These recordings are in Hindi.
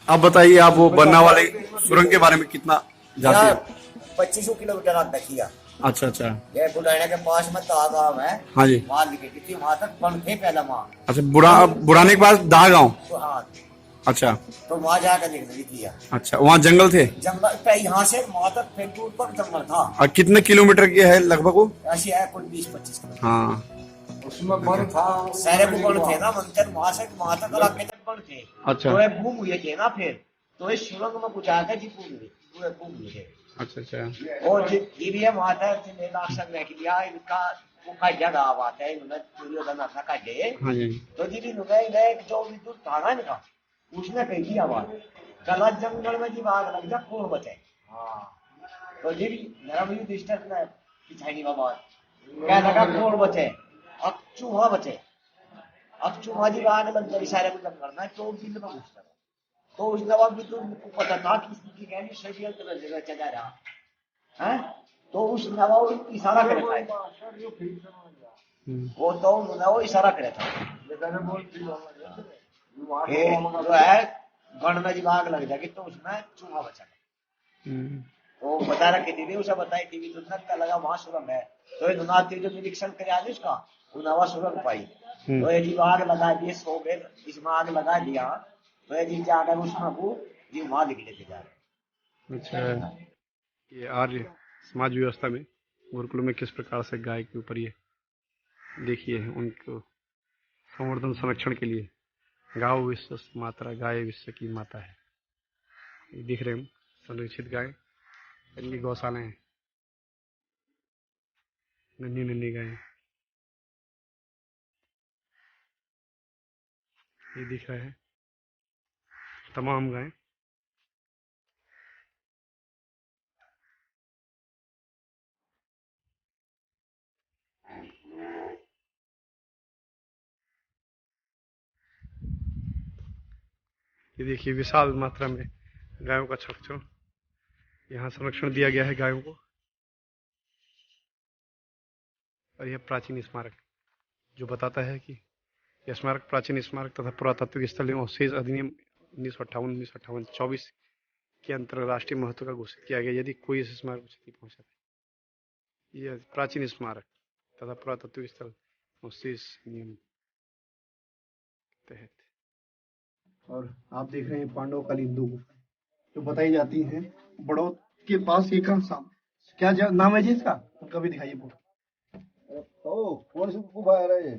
आप बताइए, आप वो बनना वाले सुरंग के बारे में कितना जानते यार हैं? 2500 किलोमीटर आप देखिए। अच्छा अच्छा। ये बुढ़ाना के पास में ताल गाँव है। हाँ जी। वहां लिखी थी, वहां तक बन थे पहले वहां। अच्छा, बुढ़ाने के बाद दहा गाँव। तो हाँ, अच्छा तो वहां जाकर लिख रही थी। अच्छा, वहाँ जंगल थे। जंगल पे यहाँ से वहां तक फिर दूर पर जंगल था। और कितने किलोमीटर की है लगभग वो? ऐसी है कुल 20-25 किलोमीटर। हाँ। उसमें बन था। सारे को बन थे ना मंदिर, वहां से वहां तक इलाके तक बन थे। अच्छा। तो ये घूम हुए थे ना फिर, तो इस सुरंग में कुछ आकर जी पूरे घूम हुए थे। अच्छा अच्छा। और ये भी है वहां तक राक्षस ने किया इनका, वो का जगह आता है इन्होंने दुर्योधन अपना काटे। हाँ जी। तो जी भी इन्होंने जो विद्युत था ना इनका, उसने कही थी आवाज कला जंगल में जी आग लग जा कौन बचे। तो जी भी धर्म युधिष्ठिर ने पिछाई बाबा क्या लगा कौन बचे, अब चूहा बचे। अब चूहा जी आग लग जाए सारे को जंगल में, तो बिल में घुस गया। तो उस नवाब भी तो पता था कि इसकी कहनी शरीर की जगह चला रहा है। तो उस नवाब इशारा करे था, वो तो उन्होंने वो इशारा करे था कि जो है गण में जब आग लग जाएगी तो उसमें चूहा बचा। वो बता रखी थी, उसे बताई थी तो का लगा वहां सुरंग है। तो इन्होंने जो निरीक्षण करे आज उसका उन्होंने सुरंग पाई। तो ये जी आग लगा दिए 100 बेर इसमें आग लगा दिया। तो ये जी जाकर उसमें वो जी वहां निकले थे जा रहे। अच्छा, ये आर्य समाज व्यवस्था में गुरुकुल में किस प्रकार से गाय के ऊपर ये देखिए उनको संवर्धन संरक्षण के लिए गाँव विश्व माता, गाय विश्व की माता है। ये दिख रहे हैं संरक्षित गाय, इनकी गौशालाएं हैं, नन्ही नन्ही गाय ये दिख रहा है तमाम गाय। ये देखिए विशाल मात्रा में गायों का संरक्षण, यहाँ संरक्षण दिया गया है गायों को। और यह प्राचीन स्मारक जो बताता है कि यह स्मारक प्राचीन स्मारक तथा पुरातात्विक स्थल एवं अवशेष अधिनियम 1958 24 के अंतरराष्ट्रीय महत्व का घोषित किया गया। यदि कोई इस स्मारक को क्षति पहुंचाता है, यह प्राचीन स्मारक तथा पुरातात्विक स्थल अवशेष नियम तहत। और आप देख रहे हैं पांडवकालीन 2 गुफा जो बताई जाती हैं बड़ौद के पास। ये क्या नाम है जी इसका? कभी दिखाइए पूरा। तो कौन सी गुफा है रे?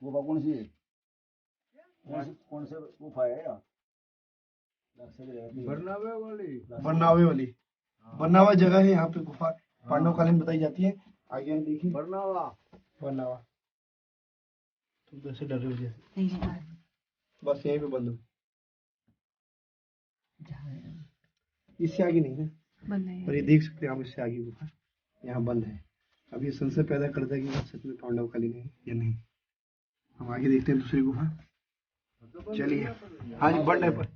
गुफा कौन सी है? कौन से गुफा है यार? बरनावे वाली बरनावा जगह है, यहाँ पे गुफा पांडवकालीन बताई जाती है। आगे देखिए बरनावा तुम कैसे डर रहे हो जैसे, बस यहीं पे बंद हो, इससे आगे नहीं है। और ये देख सकते हैं आप, इससे आगे गुफा यहाँ बंद है। अब ये संशय पैदा करता है कि सच में पांडवकालीन है या नहीं। हम आगे देखते हैं दूसरी गुफा। चलिए, हाँ जी, बंद है पर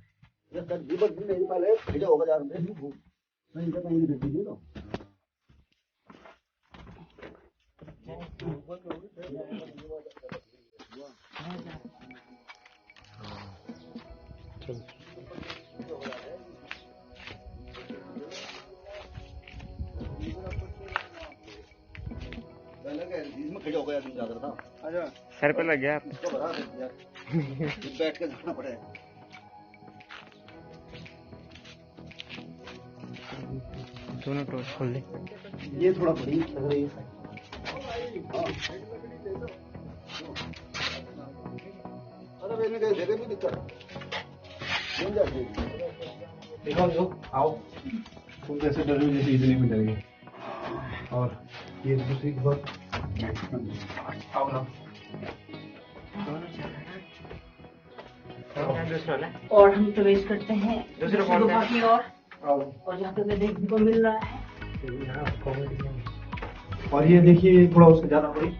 खड़े हो गया तुम ज्यादा था। अच्छा सर पे लग गया इसको बता दे यार, बैठ के जाना पड़ेगा। दोनों टॉर्च खोल दे। ये थोड़ा बड़ी लग रही है। अरे मैंने कहा देखे भी दिक्कत देखो जो आओ, तुम जैसे डर रहे जैसे इतने में डर गए। और ये दूसरी बात आओ ना, और हम प्रवेश करते हैं दूसरे गुफा की ओर। आओ। और यहाँ पे हमें देखने को मिल रहा है, और ये देखिए थोड़ा उससे ज्यादा बड़ी,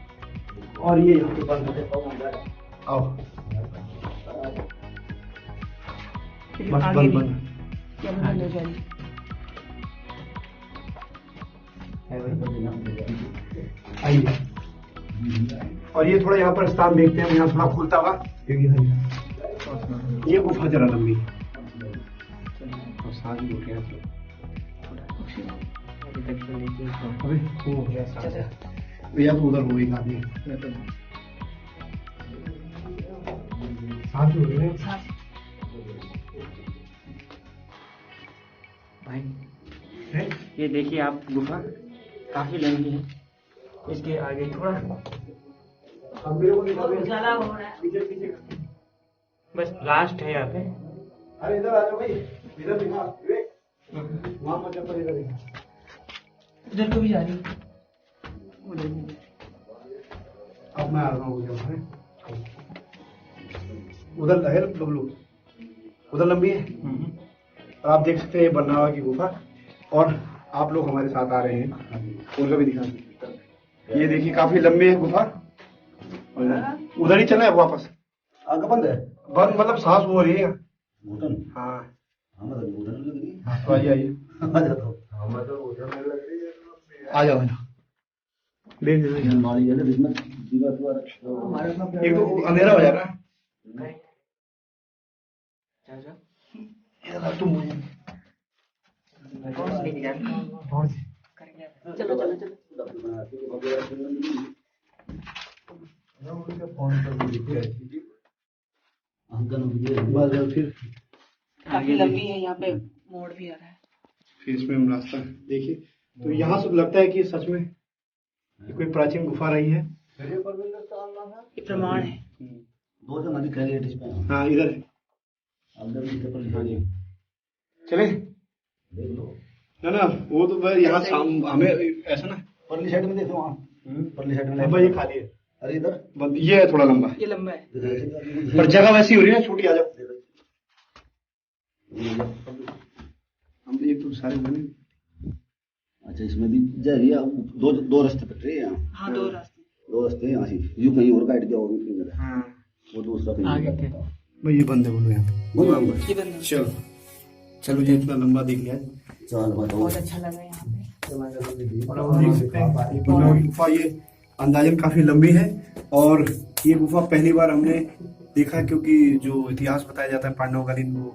और ये यहाँ पे बंद है। आओ बस आगे बंद भी बंद क्या बंद हो जाएगी। आइए। और ये थोड़ा यहाँ पर स्थान देखते हैं, यहाँ थोड़ा खुलता हुआ, क्योंकि ये गुफा जरा लंबी है। सांस भी रुक गया तो अभी तक तो नीचे ही था। अबे वो हो गया सांस भैया तो उधर हो एक आदमी सांस भी हो रही है भाई हैं? ये देखिए आप, गुफा काफी लंबी है। इसके आगे थोड़ा अब मेरे को दिखा दे। उजाला हो रहा है। पीछे पीछे बस लास्ट है यहाँ पे। अरे इधर आ जाओ भाई इधर दिखा विवेक वहाँ मत जा पर इधर दिखा उधर को भी जा रही है। अब मैं आ रहा हूँ उधर है बबलू उधर लंबी है और आप देख सकते हैं ये बरनावा की गुफा और आप लोग हमारे साथ आ रहे हैं उनका भी दिखा ये देखिए काफी लंबी है गुफा उधर ही चलना है वापस आगे बंद है बंद मतलब सांस हो रही है घुटन हाँ हमें तो घुटन लग रही तो आइए आइए आ जाता हूँ आ जाओ देख लीजिए हमारी है ना जिसमें दीवार दीवार एक तो अंधेरा हो जा रहा है इधर तुम मुझे कौन सी लेके जा रहे हैं? चलो चलो चलो। फिर काफी लंबी है, यहाँ पे मोड़ भी आ रहा है। फिर इसमें हम रास्ता देखिए तो यहाँ से लगता है कि सच में ये कोई प्राचीन गुफा रही है ये प्रमाण है। दो जन दिख रही है इसमें हाँ इधर है अंदर भी पेपर लिखा है चले देख लो ना वो तो भाई यहाँ हमें ऐसा ना परली साइड में देखो वहाँ परली साइड में अब ये खाली है अरे इधर ये है थोड़ा लंबा ये लंबा है। पर जगह वैसी हो रही है ना छोटी आ जाओ हम एक तो सारे बने अच्छा इसमें भी जा रही है दो दो रास्ते कट रहे हैं यहाँ हाँ, दो रास्ते। दो रास्ते हैं यहाँ से यूं कहीं और काट दिया और कहीं इधर हाँ वो दूसरा कहीं आगे और क्या? काटा। भाई ये बंद है बोलो यहाँ पे ये बंद है। चलो चलो ये इतना लंबा देख लिया चल बताओ बहुत अच्छा लगा यहाँ पे। और आप देख सकते हैं ये बरनावा की गुफा ये अंदाजन काफी लंबी है और ये गुफा पहली बार हमने देखा क्योंकि जो इतिहास बताया जाता है पांडवकालीन वो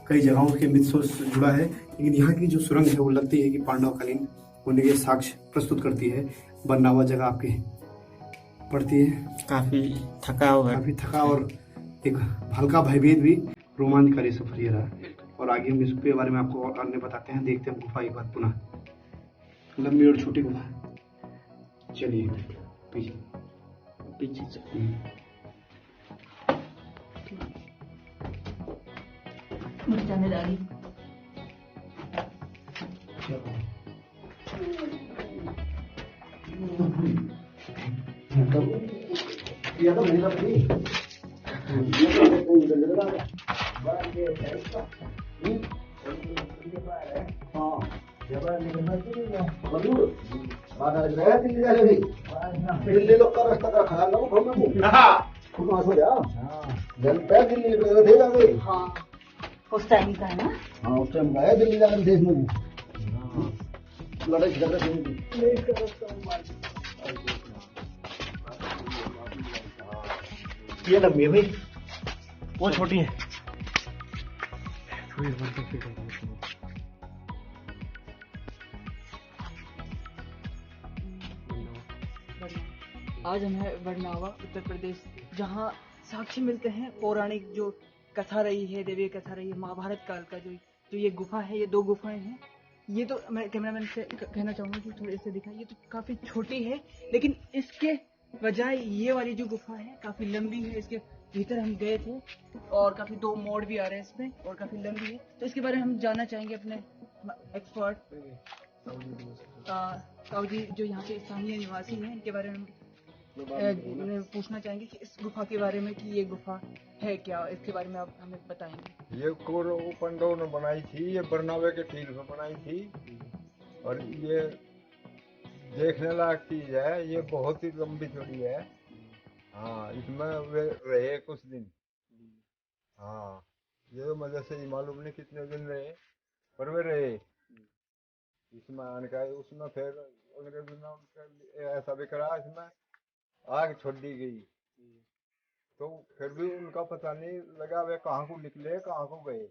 कई जगहों के मिथों से जुड़ा है लेकिन यहाँ की जो सुरंग है वो लगती है कि पांडवकालीन होने के साक्ष्य प्रस्तुत करती है बरनावा जगह आपके पड़ती है काफी थका हुआ है। काफी थका और एक हल्का भयभीत भी रोमांचकारी सफर ये रहा और आगे हम इसके बारे में आपको और अन्य बताते हैं देखते हैं गुफा एक बार पुनः लंबी और छोटी गुफा चलिए पीछे पीछे से मुझे जाने लगी। ये तो मेरी लपटी हाँ दिल्ली लोग का रास्ता का ख्याल रखो घर में खुद सो जा जनता दिल्ली थे जाके हाँ, उस टाइम का है ना। हाँ उस टाइम गया दिल्ली जाकर देश में लड़ाई झगड़ा ये लंबी है भाई वो छोटी है थोड़ी आज हम हैं बरनावा उत्तर प्रदेश, जहाँ साक्ष्य मिलते हैं पौराणिक जो कथा रही है, देवी कथा रही है महाभारत काल का। जो ये गुफा है, ये दो गुफाएं हैं। ये तो मैं कैमरामैन से कहना चाहूँगा कि थोड़े से दिखाई, ये तो काफ़ी छोटी है, लेकिन इसके बजाय ये वाली जो गुफा है काफ़ी लंबी है। इसके भीतर हम गए थे और काफ़ी दो मोड़ भी आ रहे हैं इसमें और काफ़ी लंबी है। तो इसके बारे में हम जानना चाहेंगे अपने एक्सपर्ट ताऊ जी जो यहाँ के स्थानीय निवासी हैं, इनके बारे में हम पूछना चाहेंगे कि इस गुफा के बारे में कि ये गुफा है क्या, इसके बारे में आप हमें बताएंगे। ये कौरव पांडवों ने बनाई थी, ये बरनावे के तीर में बनाई थी और ये देखने लायक चीज है। ये बहुत ही लंबी चौड़ी है। हाँ इसमें वे रहे कुछ दिन। हाँ ये तो मुझे सही मालूम नहीं कितने दिन रहे, पर वे रहे इसमें आने का। उसमें फिर अंग्रेजों ने ऐसा भी करा, इसमें आग छोड़ दी गई, तो फिर भी उनका पता नहीं लगा वे कहाँ को निकले कहाँ को गए।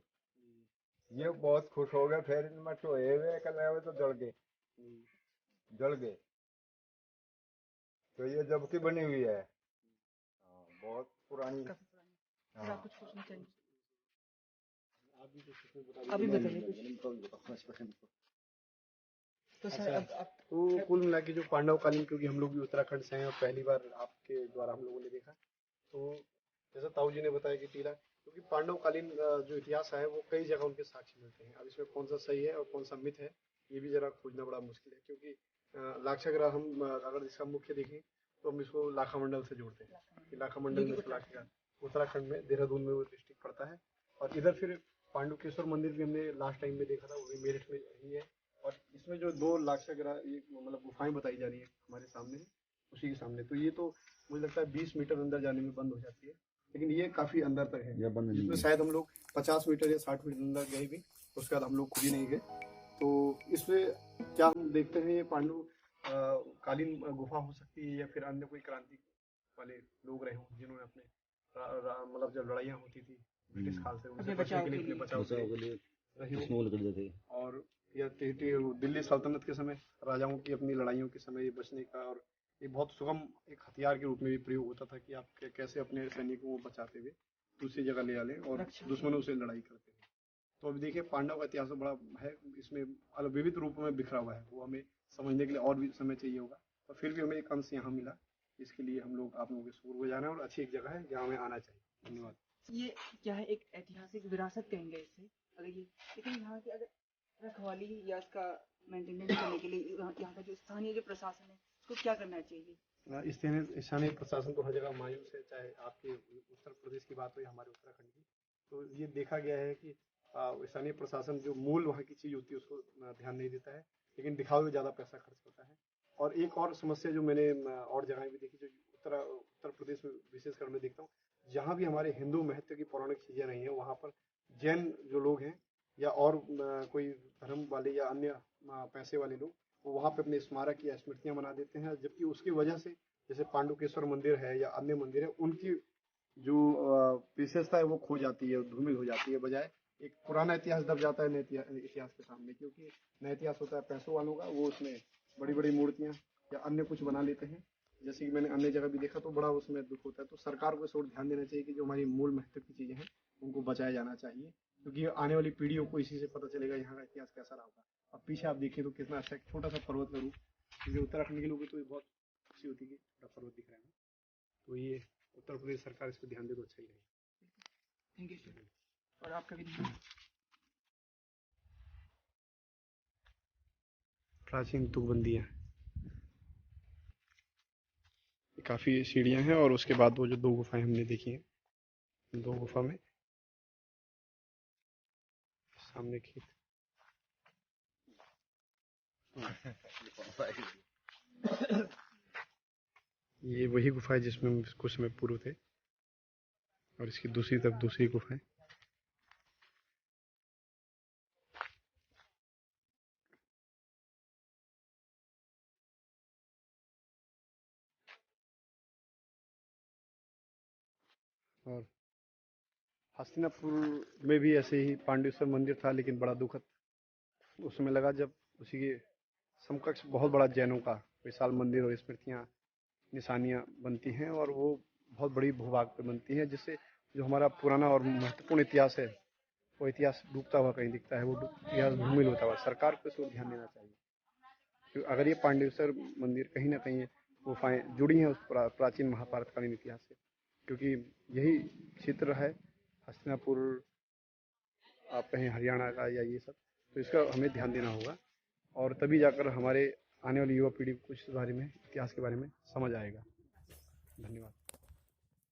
ये बहुत खुश हो गए, फिर इनमें टोए हुए कल हुए तो जल गए। तो ये जब की बनी हुई है, हाँ, बहुत पुरानी। काफी पुरानी। और हाँ, आप कुछ पूछना चाहिए? अभी बताइए कुछ। तो सर अच्छा, अब आप तो कुल मिला के जो पांडव कालीन, क्योंकि हम लोग भी उत्तराखंड से हैं और पहली बार आपके द्वारा हम लोगों ने देखा, तो जैसा ताऊ जी ने बताया कि टीला, क्योंकि पांडव कालीन जो इतिहास है वो कई जगह उनके साक्ष्य मिलते हैं। अब इसमें कौन सा सही है और कौन सा मिथ है, ये भी जरा खोजना बड़ा मुश्किल है, क्योंकि लाक्षागृह हम अगर इसका मुख्य देखें तो हम इसको लाखा मंडल से जोड़ते हैं कि लाखा जो मंडल कि में से लाखा उत्तराखंड में देहरादून में वो डिस्ट्रिक्ट पड़ता है। और इधर फिर पांडुकेश्वर मंदिर भी हमने लास्ट टाइम में देखा था, वो भी मेरठ में ही है। और इसमें जो दो लाक्षागृह ये मतलब गुफाएं बताई जा रही है हमारे सामने, उसी के सामने, तो ये तो मुझे लगता है 20 मीटर अंदर जाने में बंद हो जाती है, लेकिन ये काफी अंदर तक है, या बंद नहीं जिसमें है। शायद हम लोग 50 मीटर या 60 मीटर अंदर गए भी, उसके बाद हम लोग खुद ही नहीं गए। तो इसमें क्या हम देखते हैं, ये पांडु कालीन गुफा हो सकती है या फिर अन्य कोई क्रांति वाले लोग रहे हों जिन्होंने अपने मतलब जब लड़ाइयाँ होती थी ब्रिटिश काल से, उनसे अपने बचने बचाव के लिए, के अपने लिए बचाव के बचाव के लिए लिए रही हो। स्मॉल कर देते। और या दिल्ली सल्तनत के समय राजाओं की अपनी लड़ाइयों के समय ये बचने का, और ये बहुत सुगम एक हथियार के रूप में भी प्रयोग होता था कि आप कैसे अपने सैनिकों को बचाते हुए दूसरी जगह ले आले और रक्षा दुश्मनों से लड़ाई करते हैं। तो अभी देखिए पांडव का इतिहास तो बड़ा है, इसमें अलग विविध रूपों में बिखरा हुआ है, वो हमें समझने के लिए और भी समय चाहिए होगा, और फिर भी हमें एक अंश यहाँ मिला। इसके लिए हम लोग आप लोगों के शुक्रगुजार हैं, और अच्छी एक जगह है जहाँ हमें आना चाहिए। धन्यवाद। ये क्या है, एक ऐतिहासिक विरासत कहेंगे इसे अगर ये, लेकिन यहाँ की अगर रखवाली या इसका मेंटेनेंस करने के लिए यहाँ का जो स्थानीय जो प्रशासन है उसको क्या करना चाहिए? स्थानीय प्रशासन तो हर जगह मायूस है, चाहे आपके उत्तर प्रदेश की बात हो या हमारे उत्तराखंड की। तो ये देखा गया है कि स्थानीय प्रशासन जो मूल वहाँ की चीज़ होती है उसको ध्यान नहीं देता है, लेकिन दिखावे में ज़्यादा पैसा खर्च करता है। और एक और समस्या जो मैंने और जगह भी देखी, जो उत्तर प्रदेश में विशेषकर मैं देखता हूँ, जहाँ भी हमारे हिंदू महत्व की पौराणिक चीज़ें रही हैं, वहाँ पर जैन जो लोग हैं या और कोई धर्म वाले या अन्य पैसे वाले लोग, वो वहाँ पे अपने स्मारक या स्मृतियाँ बना देते हैं, जबकि उसकी वजह से जैसे पांडुकेश्वर मंदिर है या अन्य मंदिर है, उनकी जो विशेषता है वो खो जाती है, धूमिल हो जाती है, बजाय एक पुराना इतिहास दब जाता है नए इतिहास के सामने, क्योंकि नया इतिहास होता है पैसों वालों का, वो उसमें बड़ी बड़ी मूर्तियाँ या अन्य कुछ बना लेते हैं। जैसे कि मैंने अन्य जगह भी देखा, तो बड़ा उसमें दुख होता है। तो सरकार को इस ओर ध्यान देना चाहिए कि जो हमारी मूल महत्व की चीजें हैं उनको बचाया जाना चाहिए, क्योंकि आने वाली पीढ़ियों को इसी से पता चलेगा यहाँ का इतिहास कैसा रहा होगा। अब पीछे आप देखिए तो कितना अच्छा एक छोटा सा पर्वत का रूप, क्योंकि उत्तराखंड के लोगों को तो ये बहुत खुशी होती है कि छोटा पर्वत दिख रहा है। तो ये उत्तर प्रदेश सरकार इस पर ध्यान दे तो अच्छा ही रहेगा। Thank you sir. और आपका भी धन्यवाद। प्राचीन तुकबंदियाँ काफी सीढ़ियाँ हैं, और उसके बाद वो जो दो गुफाएं हमने देखी हैं, दो गुफा में सामने खेत, ये वही गुफा है जिसमें हम कुछ समय पूर्व थे, और इसकी दूसरी तरफ दूसरी गुफा है। और हस्तिनापुर में भी ऐसे ही पांडेश्वर मंदिर था, लेकिन बड़ा दुखद उस समय लगा जब उसी के समकक्ष बहुत बड़ा जैनों का विशाल मंदिर और स्मृतियाँ निशानियाँ बनती हैं, और वो बहुत बड़ी भूभाग पे बनती हैं, जिससे जो हमारा पुराना और महत्वपूर्ण इतिहास है वो इतिहास डूबता हुआ कहीं दिखता है, वो इतिहास धूमिल होता हुआ। सरकार को इस पर ध्यान देना चाहिए, क्योंकि अगर ये पांडेश्वर मंदिर कहीं ना कहीं गुफाएं जुड़ी हैं उस प्राचीन महाभारतकालीन इतिहास से, क्योंकि यही क्षेत्र है हस्तिनापुर, आप कहें हरियाणा का या ये सब, तो इसका हमें ध्यान देना होगा, और तभी जाकर हमारे आने वाली युवा पीढ़ी को कुछ इस बारे में इतिहास के बारे में समझ आएगा। धन्यवाद।